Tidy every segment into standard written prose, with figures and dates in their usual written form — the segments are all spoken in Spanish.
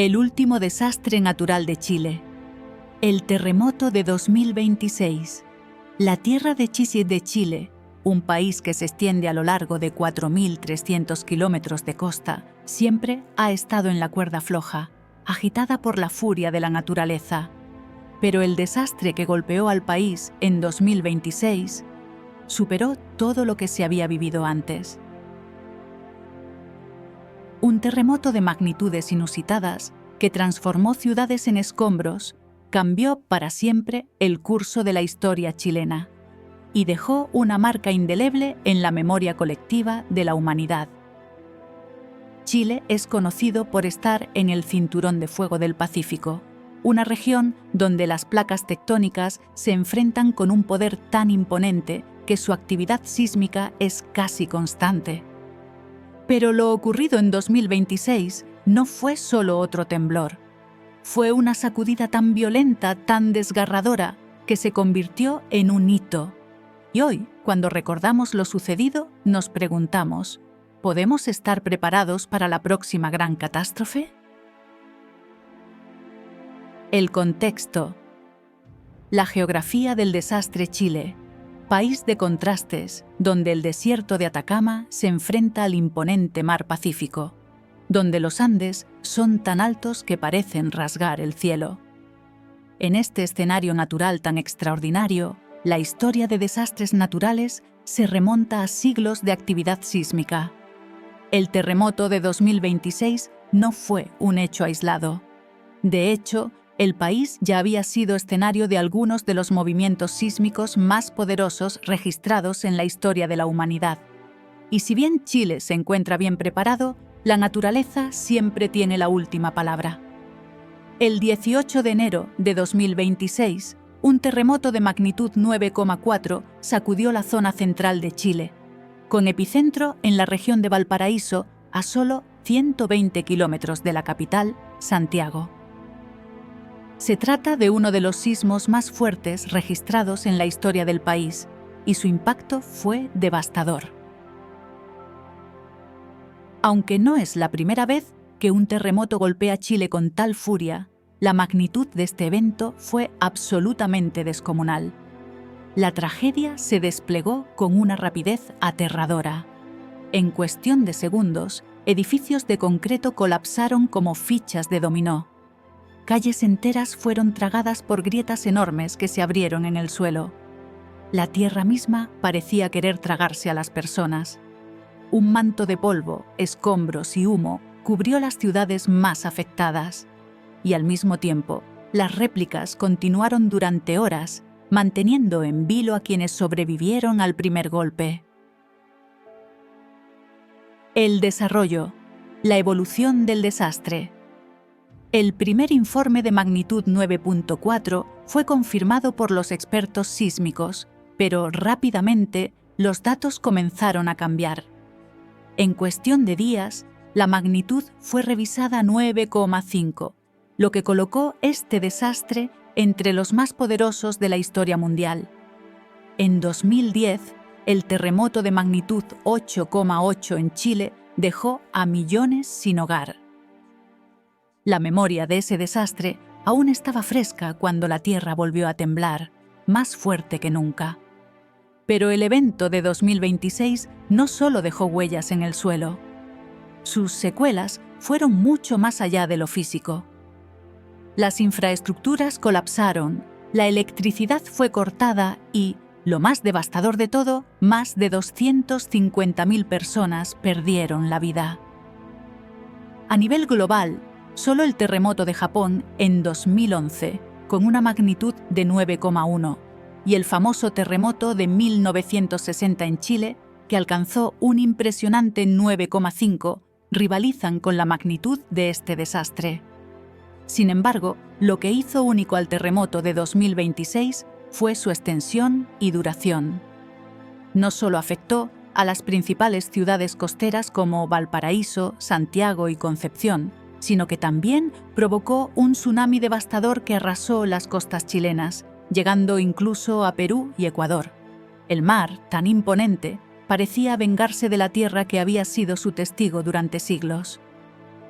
El último desastre natural de Chile. El terremoto de 2026. La tierra de Chichis de Chile, un país que se extiende a lo largo de 4.300 kilómetros de costa, siempre ha estado en la cuerda floja, agitada por la furia de la naturaleza. Pero el desastre que golpeó al país en 2026 superó todo lo que se había vivido antes. Un terremoto de magnitudes inusitadas que transformó ciudades en escombros, cambió para siempre el curso de la historia chilena y dejó una marca indeleble en la memoria colectiva de la humanidad. Chile es conocido por estar en el Cinturón de Fuego del Pacífico, una región donde las placas tectónicas se enfrentan con un poder tan imponente que su actividad sísmica es casi constante. Pero lo ocurrido en 2026 no fue solo otro temblor. Fue una sacudida tan violenta, tan desgarradora, que se convirtió en un hito. Y hoy, cuando recordamos lo sucedido, nos preguntamos, ¿podemos estar preparados para la próxima gran catástrofe? El contexto. La geografía del desastre Chile. País de contrastes, donde el desierto de Atacama se enfrenta al imponente mar Pacífico, donde los Andes son tan altos que parecen rasgar el cielo. En este escenario natural tan extraordinario, la historia de desastres naturales se remonta a siglos de actividad sísmica. El terremoto de 2026 no fue un hecho aislado. De hecho, el país ya había sido escenario de algunos de los movimientos sísmicos más poderosos registrados en la historia de la humanidad. Y si bien Chile se encuentra bien preparado, la naturaleza siempre tiene la última palabra. El 18 de enero de 2026, un terremoto de magnitud 9,4 sacudió la zona central de Chile, con epicentro en la región de Valparaíso, a solo 120 kilómetros de la capital, Santiago. Se trata de uno de los sismos más fuertes registrados en la historia del país, y su impacto fue devastador. Aunque no es la primera vez que un terremoto golpea Chile con tal furia, la magnitud de este evento fue absolutamente descomunal. La tragedia se desplegó con una rapidez aterradora. En cuestión de segundos, edificios de concreto colapsaron como fichas de dominó. Calles enteras fueron tragadas por grietas enormes que se abrieron en el suelo. La tierra misma parecía querer tragarse a las personas. Un manto de polvo, escombros y humo cubrió las ciudades más afectadas. Y al mismo tiempo, las réplicas continuaron durante horas, manteniendo en vilo a quienes sobrevivieron al primer golpe. El desarrollo, la evolución del desastre. El primer informe de magnitud 9.4 fue confirmado por los expertos sísmicos, pero rápidamente los datos comenzaron a cambiar. En cuestión de días, la magnitud fue revisada a 9,5, lo que colocó este desastre entre los más poderosos de la historia mundial. En 2010, el terremoto de magnitud 8,8 en Chile dejó a millones sin hogar. La memoria de ese desastre aún estaba fresca cuando la tierra volvió a temblar, más fuerte que nunca. Pero el evento de 2026 no solo dejó huellas en el suelo. Sus secuelas fueron mucho más allá de lo físico. Las infraestructuras colapsaron, la electricidad fue cortada y, lo más devastador de todo, más de 250.000 personas perdieron la vida. A nivel global, solo el terremoto de Japón en 2011, con una magnitud de 9,1, y el famoso terremoto de 1960 en Chile, que alcanzó un impresionante 9,5, rivalizan con la magnitud de este desastre. Sin embargo, lo que hizo único al terremoto de 2026 fue su extensión y duración. No solo afectó a las principales ciudades costeras como Valparaíso, Santiago y Concepción, sino que también provocó un tsunami devastador que arrasó las costas chilenas, llegando incluso a Perú y Ecuador. El mar, tan imponente, parecía vengarse de la tierra que había sido su testigo durante siglos.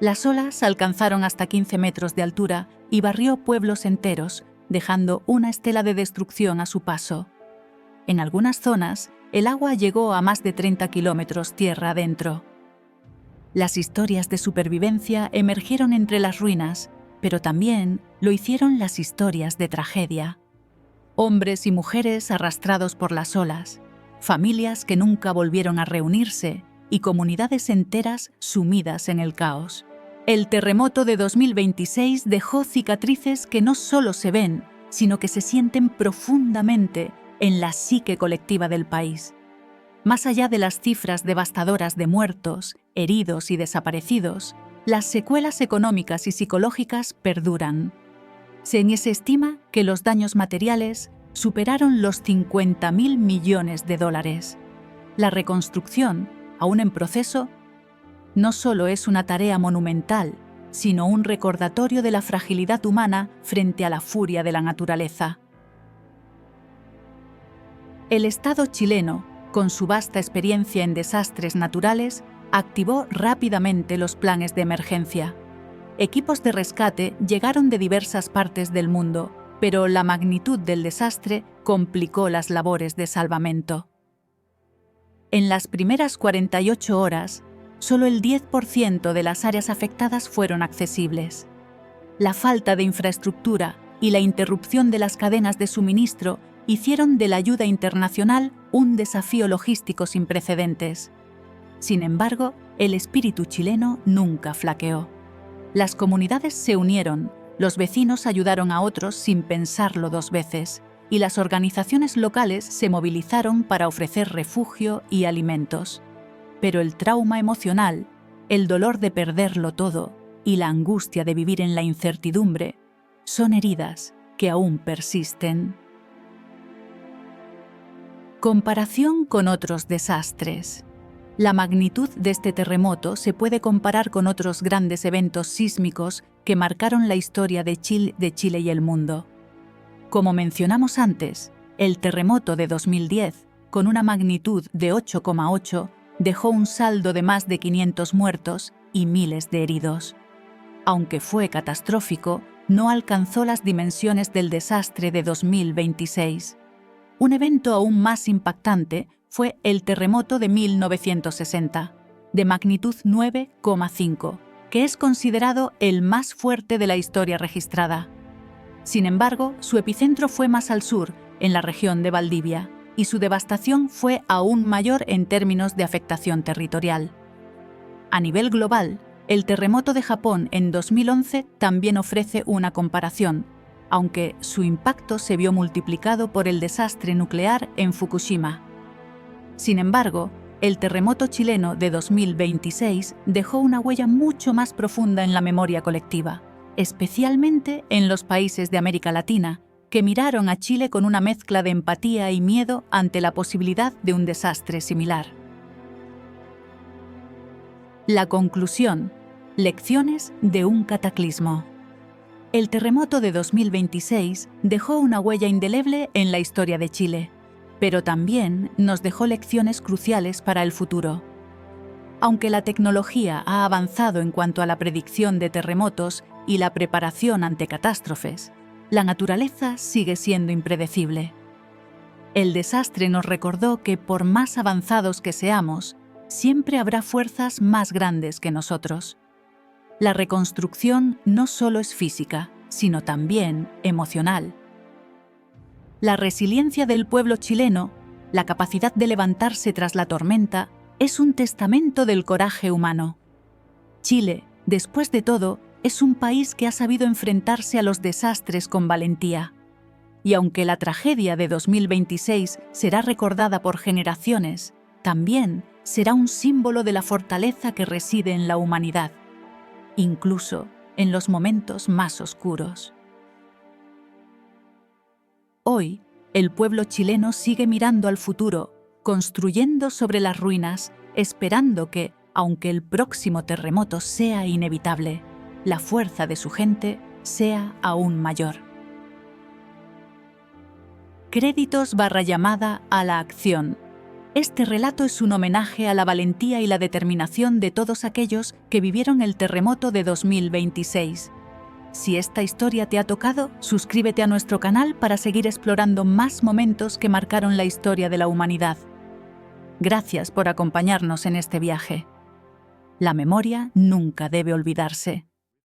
Las olas alcanzaron hasta 15 metros de altura y barrió pueblos enteros, dejando una estela de destrucción a su paso. En algunas zonas, el agua llegó a más de 30 kilómetros tierra adentro. Las historias de supervivencia emergieron entre las ruinas, pero también lo hicieron las historias de tragedia. Hombres y mujeres arrastrados por las olas, familias que nunca volvieron a reunirse y comunidades enteras sumidas en el caos. El terremoto de 2026 dejó cicatrices que no solo se ven, sino que se sienten profundamente en la psique colectiva del país. Más allá de las cifras devastadoras de muertos, heridos y desaparecidos, las secuelas económicas y psicológicas perduran. Se estima que los daños materiales superaron los 50.000 millones de dólares. La reconstrucción, aún en proceso, no solo es una tarea monumental, sino un recordatorio de la fragilidad humana frente a la furia de la naturaleza. El Estado chileno, con su vasta experiencia en desastres naturales, activó rápidamente los planes de emergencia. Equipos de rescate llegaron de diversas partes del mundo, pero la magnitud del desastre complicó las labores de salvamento. En las primeras 48 horas, solo el 10% de las áreas afectadas fueron accesibles. La falta de infraestructura y la interrupción de las cadenas de suministro hicieron de la ayuda internacional un desafío logístico sin precedentes. Sin embargo, el espíritu chileno nunca flaqueó. Las comunidades se unieron, los vecinos ayudaron a otros sin pensarlo dos veces, y las organizaciones locales se movilizaron para ofrecer refugio y alimentos. Pero el trauma emocional, el dolor de perderlo todo y la angustia de vivir en la incertidumbre son heridas que aún persisten. Comparación con otros desastres. La magnitud de este terremoto se puede comparar con otros grandes eventos sísmicos que marcaron la historia de Chile y el mundo. Como mencionamos antes, el terremoto de 2010, con una magnitud de 8,8, dejó un saldo de más de 500 muertos y miles de heridos. Aunque fue catastrófico, no alcanzó las dimensiones del desastre de 2026. Un evento aún más impactante fue el terremoto de 1960, de magnitud 9,5, que es considerado el más fuerte de la historia registrada. Sin embargo, su epicentro fue más al sur, en la región de Valdivia, y su devastación fue aún mayor en términos de afectación territorial. A nivel global, el terremoto de Japón en 2011 también ofrece una comparación, aunque su impacto se vio multiplicado por el desastre nuclear en Fukushima. Sin embargo, el terremoto chileno de 2026 dejó una huella mucho más profunda en la memoria colectiva, especialmente en los países de América Latina, que miraron a Chile con una mezcla de empatía y miedo ante la posibilidad de un desastre similar. La conclusión: lecciones de un cataclismo. El terremoto de 2026 dejó una huella indeleble en la historia de Chile, pero también nos dejó lecciones cruciales para el futuro. Aunque la tecnología ha avanzado en cuanto a la predicción de terremotos y la preparación ante catástrofes, la naturaleza sigue siendo impredecible. El desastre nos recordó que por más avanzados que seamos, siempre habrá fuerzas más grandes que nosotros. La reconstrucción no solo es física, sino también emocional. La resiliencia del pueblo chileno, la capacidad de levantarse tras la tormenta, es un testamento del coraje humano. Chile, después de todo, es un país que ha sabido enfrentarse a los desastres con valentía. Y aunque la tragedia de 2026 será recordada por generaciones, también será un símbolo de la fortaleza que reside en la humanidad, incluso en los momentos más oscuros. Hoy, el pueblo chileno sigue mirando al futuro, construyendo sobre las ruinas, esperando que, aunque el próximo terremoto sea inevitable, la fuerza de su gente sea aún mayor. Créditos / llamada a la acción. Este relato es un homenaje a la valentía y la determinación de todos aquellos que vivieron el terremoto de 2026. Si esta historia te ha tocado, suscríbete a nuestro canal para seguir explorando más momentos que marcaron la historia de la humanidad. Gracias por acompañarnos en este viaje. La memoria nunca debe olvidarse.